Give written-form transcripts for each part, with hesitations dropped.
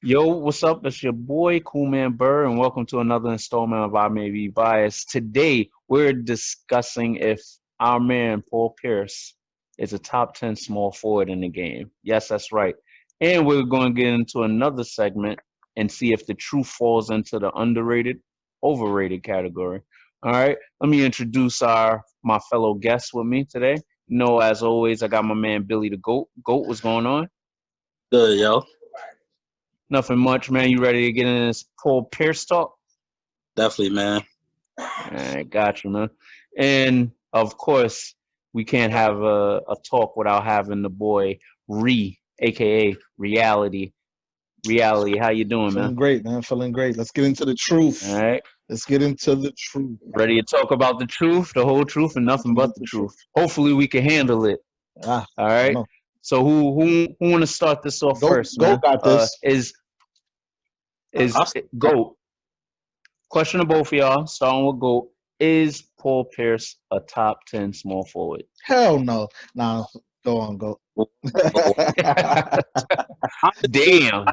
Yo, what's up? It's your boy Cool Man Burr, and welcome to another installment of I May Be Biased. Today, we're discussing if our man Paul Pierce is a top 10 small forward in the game. Yes, that's right. And we're going to get into another segment and see if the truth falls into the underrated, overrated category. All right, let me introduce my fellow guests with me today. As always, I got my man Billy the Goat. Goat, what's going on? Good, yo. Nothing much, man. You ready to get in this Paul Pierce talk? Definitely, man. All right, got you, man. And of course, we can't have a talk without having the boy aka Reality. Reality, how you doing, man? Feeling great, man. Feeling great. Let's get into the truth. All right. Let's get into the truth. Ready to talk about the truth, the whole truth, and nothing but the truth. Hopefully, we can handle it. All right. So who want to start this off first, man? Go got this. Is Goat. Question to both of y'all, starting with Goat. Is Paul Pierce a top 10 small forward? Hell no. Nah, go on, Goat. Damn.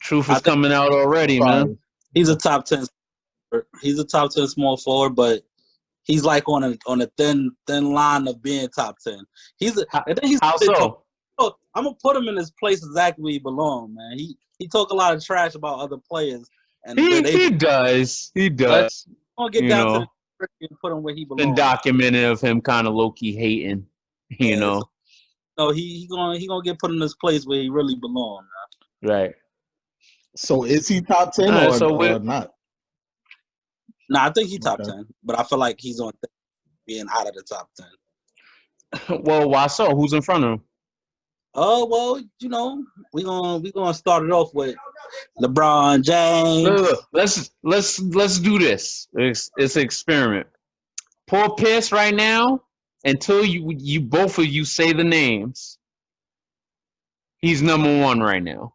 Truth is coming out already, man. He's a top 10. He's a top 10 small forward, but he's like on a thin line of being top 10. How so? I'm gonna put him in his place exactly where he belongs, man. He talk a lot of trash about other players, and he does. He does. I'm gonna get down to the and put him where he belongs. Been documented of him kind of low key hating, you know. No, he gonna get put in this place where he really belongs, man. Right. So is he top 10 or not? Nah, I think he's top 10, but I feel like he's on being out of the top 10. Well, why so? Who's in front of him? Oh well, we gonna start it off with LeBron James. Look, let's do this. It's an experiment. Paul Pierce right now, until you both of you say the names, he's number one right now.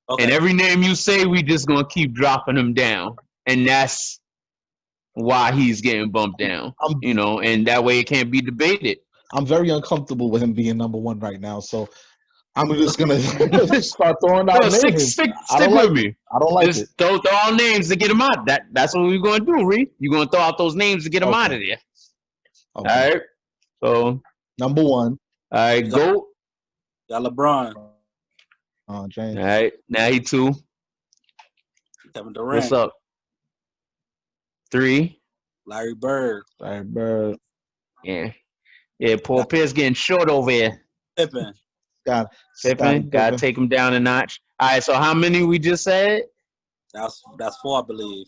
Okay. And every name you say, we just gonna keep dropping him down, and that's why he's getting bumped down. And that way it can't be debated. I'm very uncomfortable with him being number one right now, so I'm just gonna start throwing out names. Stick with me. I don't like it. Throw all names to get him out. That's what we're gonna do, Reed. You're gonna throw out those names to get him out of there. Okay. All right. So number one. All right, go. Got LeBron. James. All right, now he 2. Kevin Durant. What's up? 3. Larry Bird. Yeah. Paul Pierce getting short over here. Pippen. Gotta take him down a notch. All right, so how many we just said? That's 4, I believe.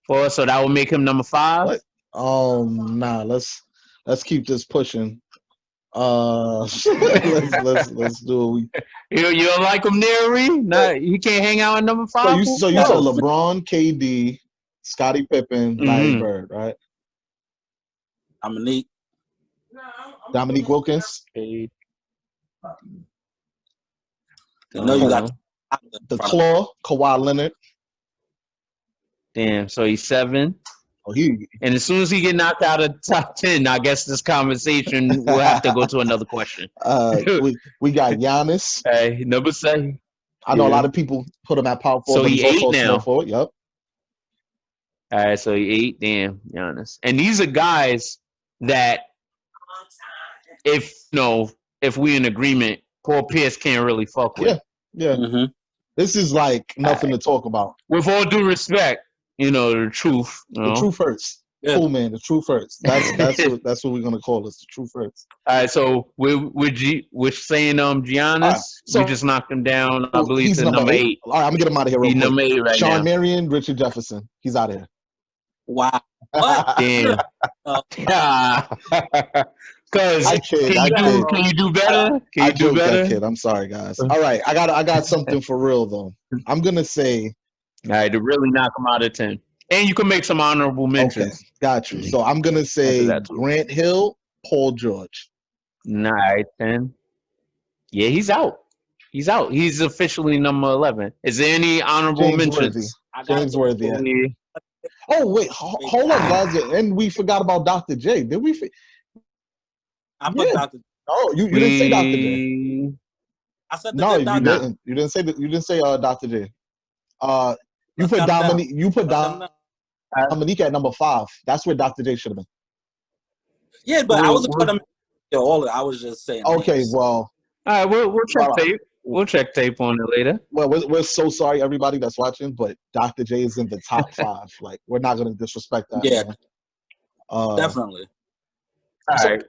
4, so that would make him number 5. What? Nah. Let's keep this pushing. Let's do it. You don't like him there, Reed? No, he can't hang out at number 5. So you said LeBron, KD, Scottie Pippen, Larry Bird, right? Dominique Wilkins. You got the Claw, Kawhi Leonard. Damn, so he's 7. And as soon as he get knocked out of top 10, I guess this conversation will have to go to another question. We got Giannis. Hey, number 7. I know a lot of people put him at power forward. So he 8 now. Forward. Yep. All right, so he 8. Damn, Giannis. And these are guys that, if we in agreement, Paul Pierce can't really fuck with. Yeah. Mm-hmm. This is like nothing to talk about. With all due respect, the truth. The truth hurts. Yeah. Cool, man. The truth hurts. That's what we're gonna call it. The truth hurts. All right. So we're saying Giannis. So we just knocked him down. I believe he's number 8. All right, I'm gonna get him out of here. He's number 8 right now. Sean Marion, Richard Jefferson. He's out of here. Wow. What? Damn. Because can you do better? Can you do better? That kid. I'm sorry, guys. All right, I got something for real though. I'm gonna say. All right, to really knock him out of 10. And you can make some honorable mentions. Okay, got you. So I'm going to say Grant Hill, Paul George. All right, 10. Yeah, he's out. He's officially number 11. Is there any honorable mentions? James Worthy. Oh, wait. Hold on, guys. And we forgot about Dr. J. Did we? I put Dr. Oh, you didn't say Dr. J. I said the No, good you doctor. didn't. You didn't say that. You didn't say Dr. J. You Let's put count 'em down. Dominique. You put Let's count 'em down. Dominique at number 5. That's where Dr. J should have been. Yeah, but I Well, wasn't putting all. I was just saying. Okay, names. well, all right, we'll check Well, tape. We'll check tape on it later. well, we're so sorry, everybody that's watching, but Dr. J is in the top 5. Like, we're not gonna disrespect that. Yeah, Man. definitely. All So- right.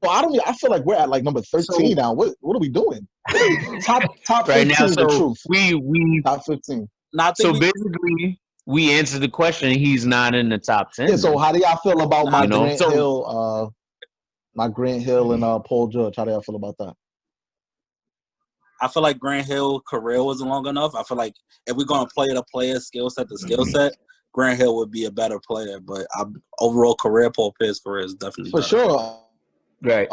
Well, I feel like we're at like number 13 now. What are we doing? top Right 15, now, the so truth. we Top 15. Now, I so think basically we answered the question. He's not in the top 10. Yeah. So how do y'all feel about Nah, my you know, Grant so- Hill? My Grant Hill and Paul George. How do y'all feel about that? I feel like Grant Hill career wasn't long enough. I feel like if we're gonna play the player skill set, Grant Hill would be a better player. But overall career, Paul Pierce's career is definitely For better. sure. right.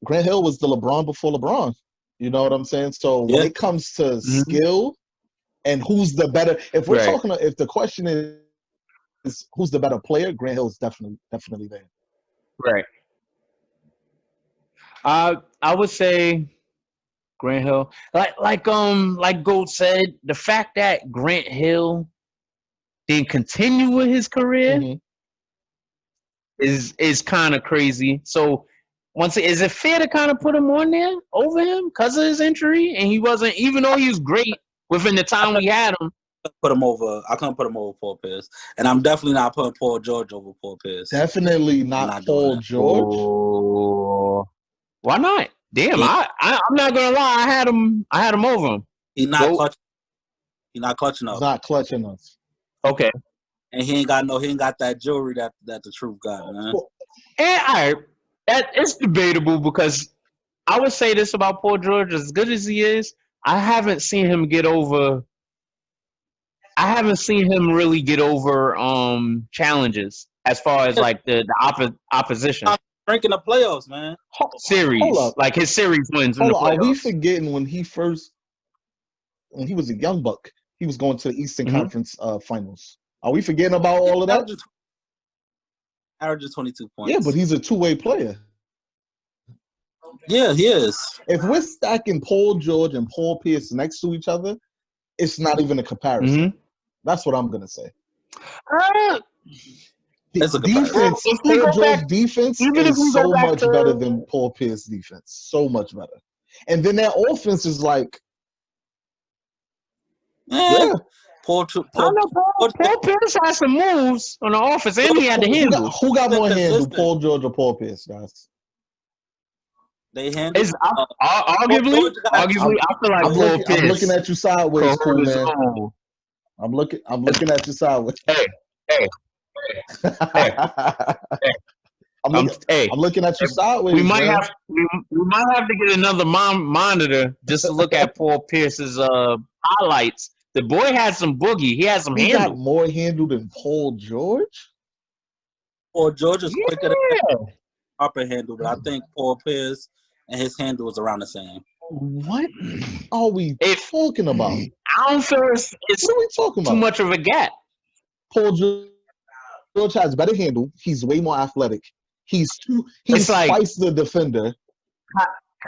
Grant Hill was the LeBron before LeBron. You know what I'm saying? So when Yeah. it comes to skill and who's the better, if we're Right. talking, if the question is who's the better player, Grant Hill is definitely there. Right. I would say Grant Hill. Like Gold said, the fact that Grant Hill didn't continue with his career Mhm. is kind of crazy. So is it fair to kind of put him on there over him because of his injury? And he wasn't, even though he was great within the time we had him. Put him over. I couldn't put him over Paul Pierce, and I'm definitely not putting Paul George over Paul Pierce. Definitely not not doing Paul that. George. Oh, why not? Damn, Yeah. I'm not gonna lie. I had him over him. He's not Go. clutch. He's not clutch He's enough, not clutch enough. Okay. and he ain't got that jewelry that the truth got, man. And it's debatable because I would say this about Paul George: as good as he is, I haven't seen him really get over challenges as far as like the opposition Drinking the playoffs, man. series, Hold up. like his series wins in Hold the on, are we playoffs. forgetting when he was a young buck, he was going to the Eastern Mhm. Conference Finals? Are we forgetting about all of that? Averages 22 points. Yeah, but he's a two-way player. Yeah, he is. If we're stacking Paul George and Paul Pierce next to each other, it's not even a comparison. Mhm. That's what I'm gonna say. It's a comparison. Defense, If we Paul go George back- defense even if is we go so back much to- better than Paul Pierce defense. So much better. And then their offense is like, yeah. Paul I know Paul Pierce had some moves on the offense, and he had the handle. Who got more handle, Consistent. Paul George or Paul Pierce, guys? They handle. It's arguably, George got- I feel like I'm Paul looking, Pierce I'm looking at you sideways, could cool hold his man. own. I'm looking at you sideways. Hey, I'm looking at you sideways. we might man. have to get another monitor just to look at Paul Pierce's highlights. The boy had some boogie. He had some He handle. got more handle than Paul George. Paul George is quicker than Yeah. upper handle, but I think Paul Pierce and his handle is around the same. What are we If- talking about? I don't feel it's What are we talking too about? much of a gap. Paul George has better handle. He's way more athletic. He's It's like- twice the defender.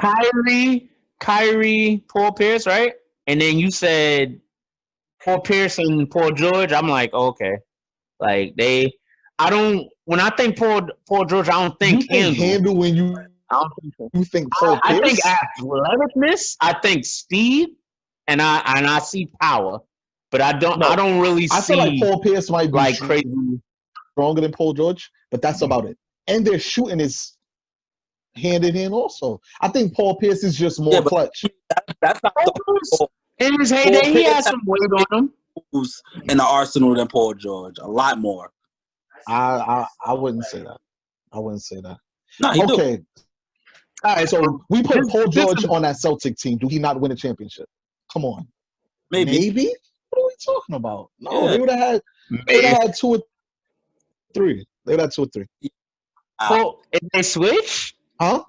Kyrie, Paul Pierce, right? And then you said Paul Pierce and Paul George. I'm like, okay, like when I think Paul George, I don't You think think handle when I don't think so. you think Paul I Pierce? think athleticness. I think speed, and I see power, but I don't really I see feel like Paul Pierce might be like crazy. stronger than Paul George, but that's about it. And their shooting is hand in hand also. I think Paul Pierce is just more Yeah, but- clutch. That's not the In his heyday, he had some weight on him. moves in the arsenal than Paul George. A lot more. I wouldn't say that. I wouldn't say that. Nah, he do. Okay. All right, so we put Paul this George is- on that Celtic team. Do he not win a championship? Come on. Maybe. What are we talking about? No, Yeah. they would have had 2 or 3. They would have had 2 or 3. Paul, if they switch, Huh?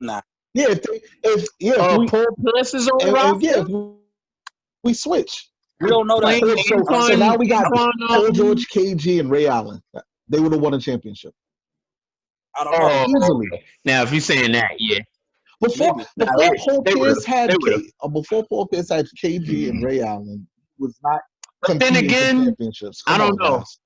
Nah. Yeah, if Paul Pierce is on roster. if we switch. We don't know that. Playing So now we got on, Paul George, KG, and Ray Allen. They would have won a championship I don't know. easily. Now, if you're saying that, yeah. Before Maybe. Paul they Pierce had would've. before Paul Pierce had KG and Ray Allen, was not But then competing for again, championships. I Come don't on, know. guys.